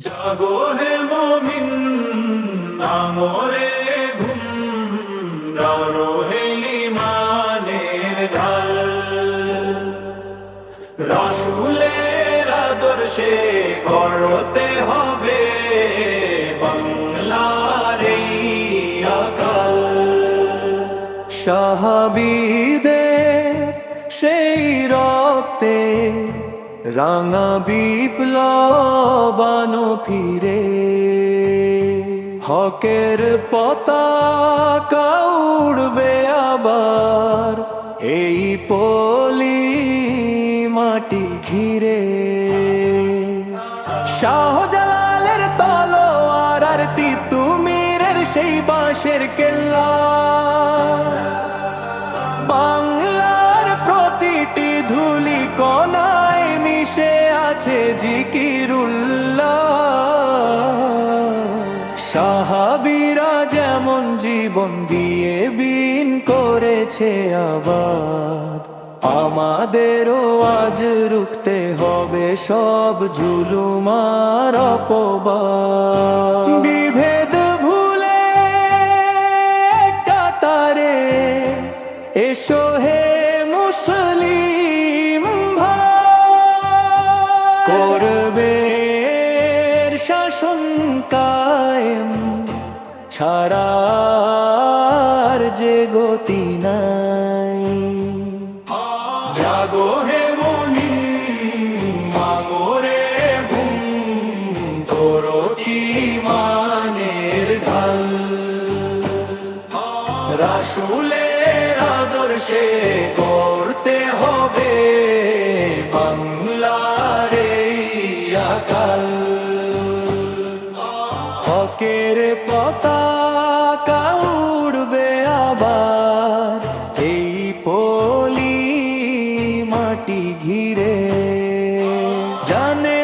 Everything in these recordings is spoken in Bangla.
জাগো হে মুমিন নামরে ঘুম রারো হে ঈমানের ঢাল রাসূলের আদর্শে গড়তে হবে বাংলার এই আকাল। সাহাবীদের সেই রক্তে রাঙা বিপ্লব আনো ফিরে, হকের পতাকা উড়বে আবার এই পলি মাটি ঘিরে। শাহজালালের তলোয়ার আর তিতুমীরের সেই বাঁশের কেল্লা, বাংলার প্রতিটি ধুলি কণায় মিশে আছে জিকিরুল্লাহ। সাহাবীরা যেমন জীবন দিয়ে বিন করেছে আবাদ, আমাদেরও আজ রুখতে হবে সব জুলুম আর অপবাদ। বিভেদ ভুলে কাতারে এসো হে মুসলিম ভাই, করবে শাসন কায়েম ছাড়ার যে গতি নাই। জাগো হে মুমিন মাগোরে ঘুম তোরো ঈমানের ঢাল রাসূলের আদর্শে গড়তে হবে বাংলার এই আকাল। হকের পতাকা উড়বে আবার এই পলি মাটি ঘিরে। জানে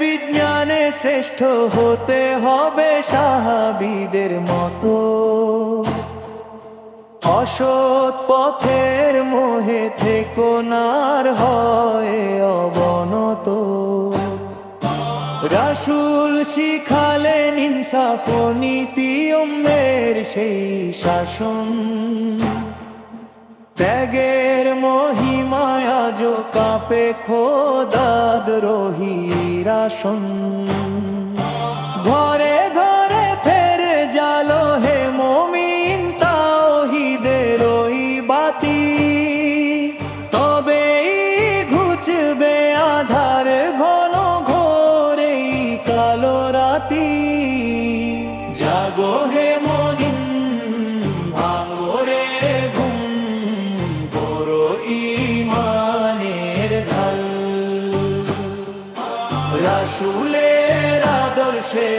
বিজ্ঞানে শ্রেষ্ঠ হতে হবে সাহাবীদের মতো, অসৎ পথের মোহে থেকো নার হয় অবনত। রাসূল শিখালেন ইনসাফ ও নীতি, উম্মের সেই শাসন ত্যাগের মহিমায় আজো কাঁপে খোদাদ্রোহীর আসন। ঘরে ঘরে ফেরে জালো হে মুমিন তাওহীদের ওই বাতি, তবেই ঘুচবে আধার ঘন ঘোর এই কালো রাতি। জাগো হে মুমিন ভাঙরে ঘুম তোরো ঈমানের ঢাল রাসূলের আদর্শে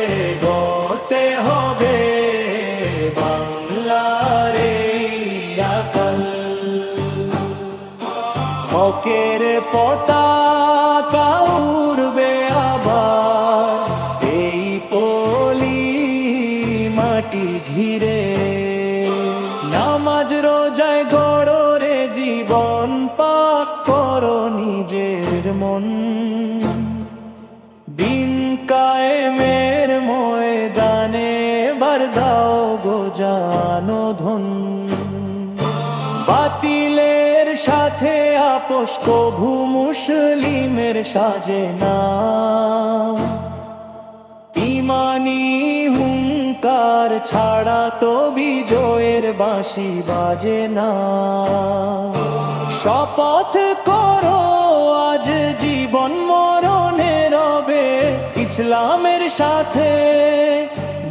গড়তে হবে বাংলার এই আকাল। হকের পতাকা উড়বে আবার এই পলি মাটি ঘিরে। নামাজ রোজায় গড়ো রে জীবন, পাক করো নিজের মন, দিন কায়েমের ময়দানে বার দাও গো জানো ধন। বাতিলের সাথে আপোষ কভু মুসলিমের সাজে না, ঈমানি হুঙ্কার ছাড়া তো বিজয়ের বাঁশি বাজে না। শপথ করো আজ জীবন মরণে রবে ইসলামের সাথে,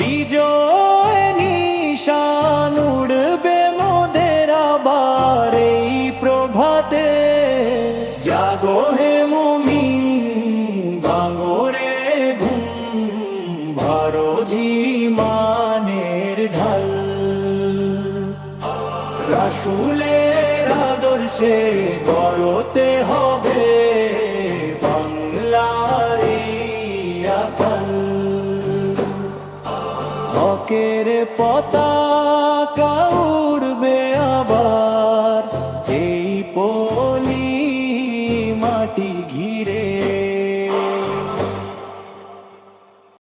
বিজয় নিশান উড়বে মোদের আবার এই প্রভাতে। জাগো হে মুমিন ভাঙরে ঘুম ভারো ঈমানের ঢাল রাসূলের আদর্শে গড়তে হবে বাংলার এই আকাল। হকের পতাকা